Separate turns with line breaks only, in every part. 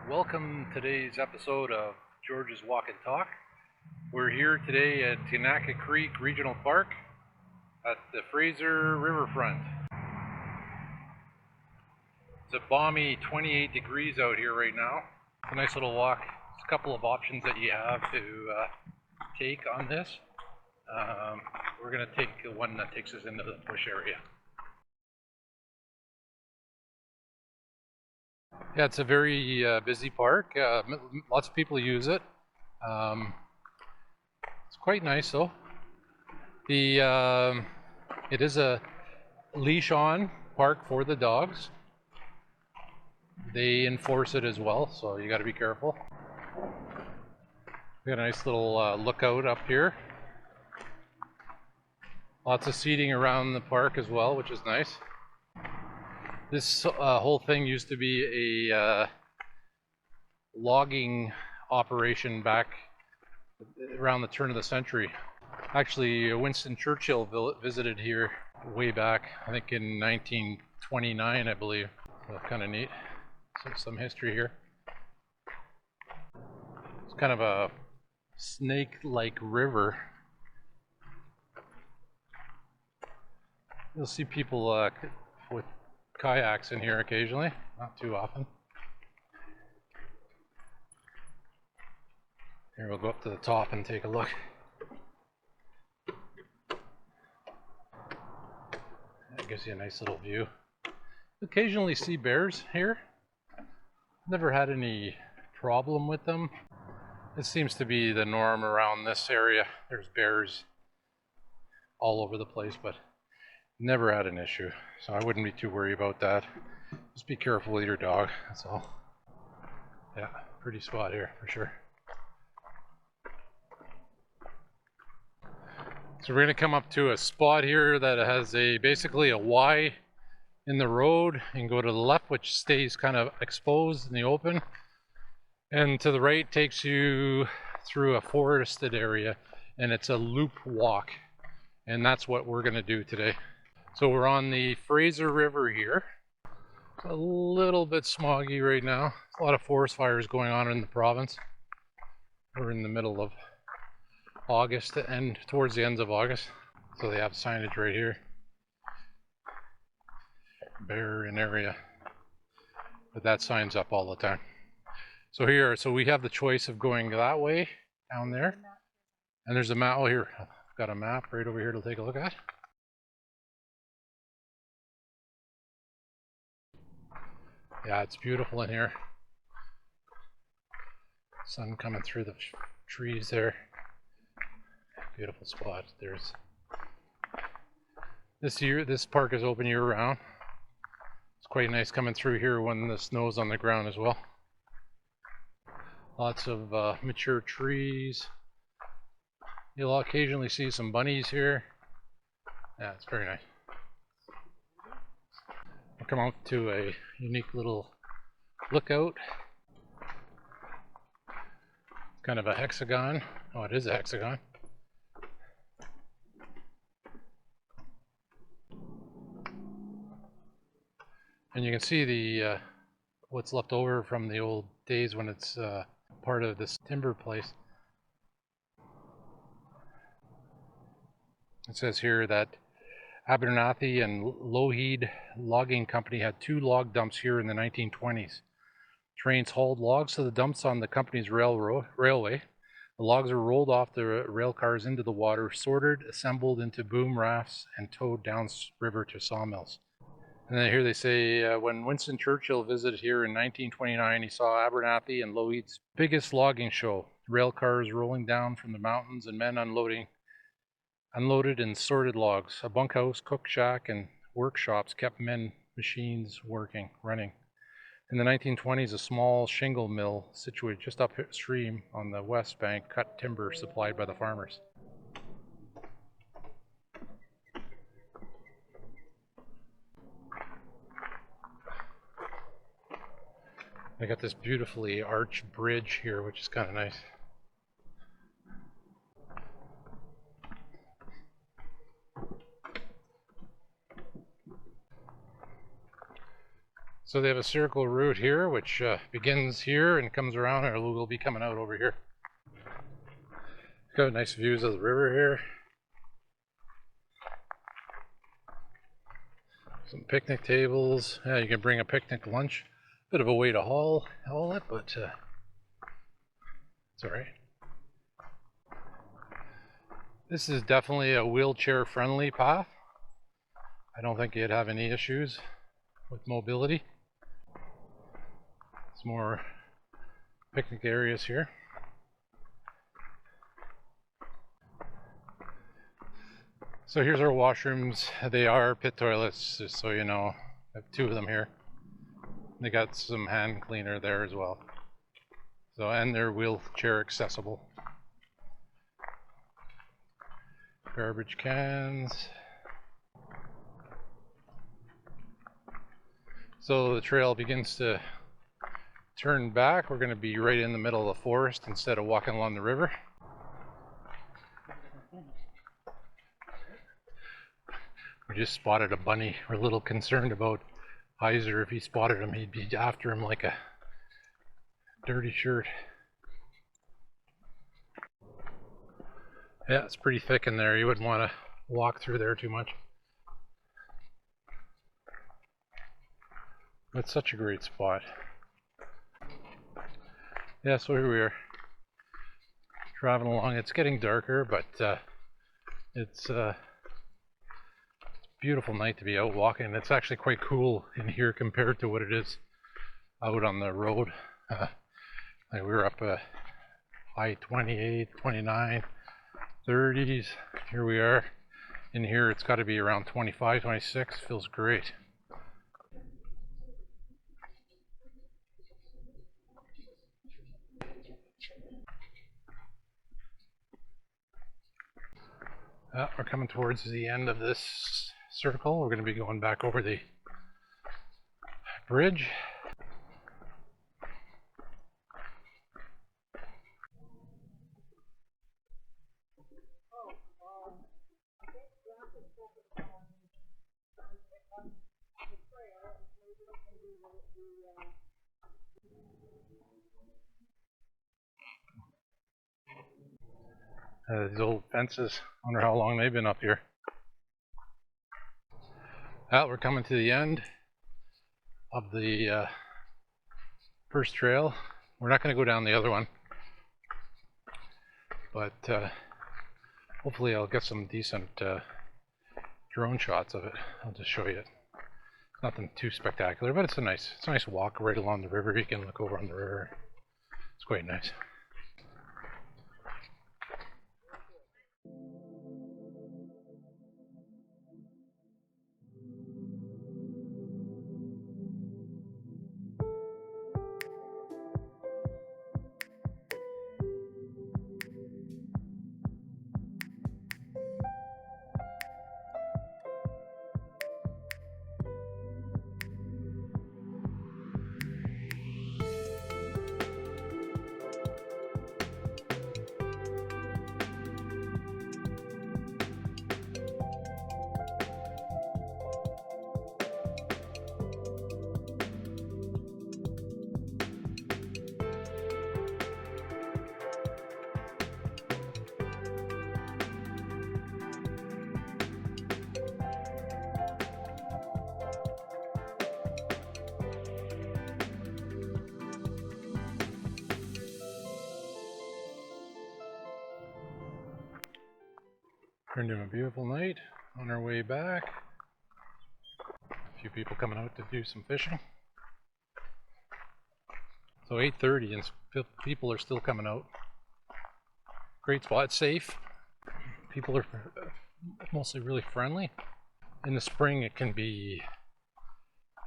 Welcome to today's episode of George's Walk and Talk. We're here today at Kanaka Creek Regional Park at the Fraser Riverfront. It's a balmy 28 degrees out here right now. It's a nice little walk. There's a couple of options that you have to take on this. We're going to take the one that takes us into the bush area. Yeah, it's a very busy park. Lots of people use it. It's quite nice though. It is a leash-on park for the dogs. They enforce it as well, so you got to be careful. We got a nice little lookout up here. Lots of seating around the park as well, which is nice. This whole thing used to be a logging operation back around the turn of the century. Actually, Winston Churchill visited here way back, I think in 1929, I believe. So kind of neat. So some history here. It's kind of a snake-like river. You'll see people with kayaks in here occasionally, not too often. Here, we'll go up to the top and take a look. That gives you a nice little view. Occasionally see bears here. Never had any problem with them. It seems to be the norm around this area. There's bears all over the place, but never had an issue, so I wouldn't be too worried about that. Just be careful with your dog, that's all. Yeah, pretty spot here for sure. So we're going to come up to a spot here that has basically a Y in the road, and go to the left, which stays kind of exposed in the open, and to the right takes you through a forested area, and it's a loop walk, and that's what we're going to do today. So we're on the Fraser River here. It's a little bit smoggy right now. A lot of forest fires going on in the province. We're in the middle of August and towards the ends of August. So they have signage right here. Bear in area. But that sign's up all the time. So we have the choice of going that way, down there. And there's a map. Oh, here. I've got a map right over here to take a look at. Yeah, it's beautiful in here. Sun coming through the trees there. Beautiful spot. There's this park is open year round. It's quite nice coming through here when the snow's on the ground as well. Lots of mature trees. You'll occasionally see some bunnies here. Yeah, it's very nice. We'll come out to a unique little lookout. Kind of a hexagon. Oh, it is a hexagon. And you can see the what's left over from the old days when it's part of this timber place. It says here that Abernathy and Lougheed Logging Company had 2 log dumps here in the 1920s. Trains hauled logs to the dumps on the company's railway. The logs are rolled off the rail cars into the water, sorted, assembled into boom rafts, and towed downriver to sawmills. And then here they say, when Winston Churchill visited here in 1929, he saw Abernathy and Lougheed's biggest logging show. Rail cars rolling down from the mountains and men unloaded and sorted logs. A bunkhouse, cook shack, and workshops kept machines running. In the 1920s, a small shingle mill situated just upstream on the west bank cut timber supplied by the farmers. They got this beautifully arched bridge here, which is kind of nice. So they have a circle route here, which begins here and comes around, and we'll be coming out over here. Got nice views of the river here. Some picnic tables. Yeah, you can bring a picnic lunch. Bit of a way to haul it, but it's all right. This is definitely a wheelchair-friendly path. I don't think you'd have any issues with mobility. It's more picnic areas here. So here's our washrooms. They are pit toilets, just so you know. I have two of them here. They got some hand cleaner there as well. So, and they're wheelchair accessible. Garbage cans. So the trail begins to turn back. We're going to be right in the middle of the forest instead of walking along the river. We just spotted a bunny. We're a little concerned about Heiser. If he spotted him, he'd be after him like a dirty shirt. Yeah, it's pretty thick in there. You wouldn't want to walk through there too much. It's such a great spot. Yeah, so here we are, traveling along. It's getting darker, but it's a beautiful night to be out walking. It's actually quite cool in here compared to what it is out on the road. Like we were up high 28, 29, 30s. Here we are. In here it's got to be around 25, 26. Feels great. We're coming towards the end of this circle. We're going to be going back over the bridge. These old fences, I wonder how long they've been up here. We're coming to the end of the first trail. We're not going to go down the other one, but hopefully I'll get some decent drone shots of it. I'll just show you it. Nothing too spectacular, but it's a nice walk right along the river. You can look over on the river. It's quite nice. Turned in a beautiful night on our way back. A few people coming out to do some fishing. So 8:30 and people are still coming out. Great spot, it's safe. People are mostly really friendly. In the spring it can be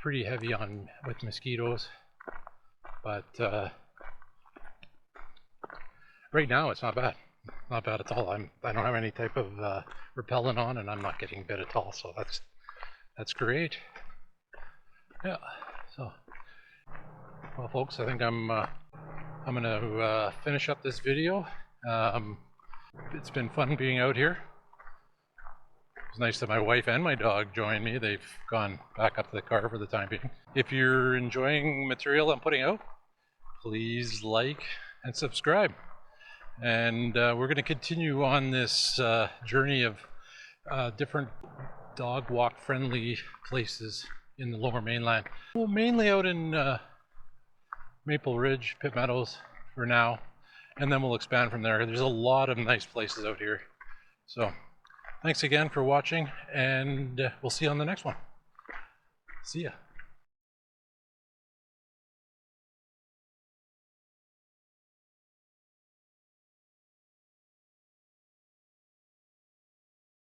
pretty heavy on with mosquitoes, but right now it's not bad. Not bad at all. I don't have any type of repellent on, and I'm not getting bit at all, so that's great. Yeah. So, well, folks, I think I'm gonna finish up this video. It's been fun being out here. It's nice that my wife and my dog joined me. They've gone back up to the car for the time being. If you're enjoying material I'm putting out, please like and subscribe. And we're going to continue on this journey of different dog walk friendly places in the Lower Mainland. Well, mainly out in Maple Ridge, Pitt Meadows for now, and then we'll expand from there. There's a lot of nice places out here. So thanks again for watching, and we'll see you on the next one. See ya.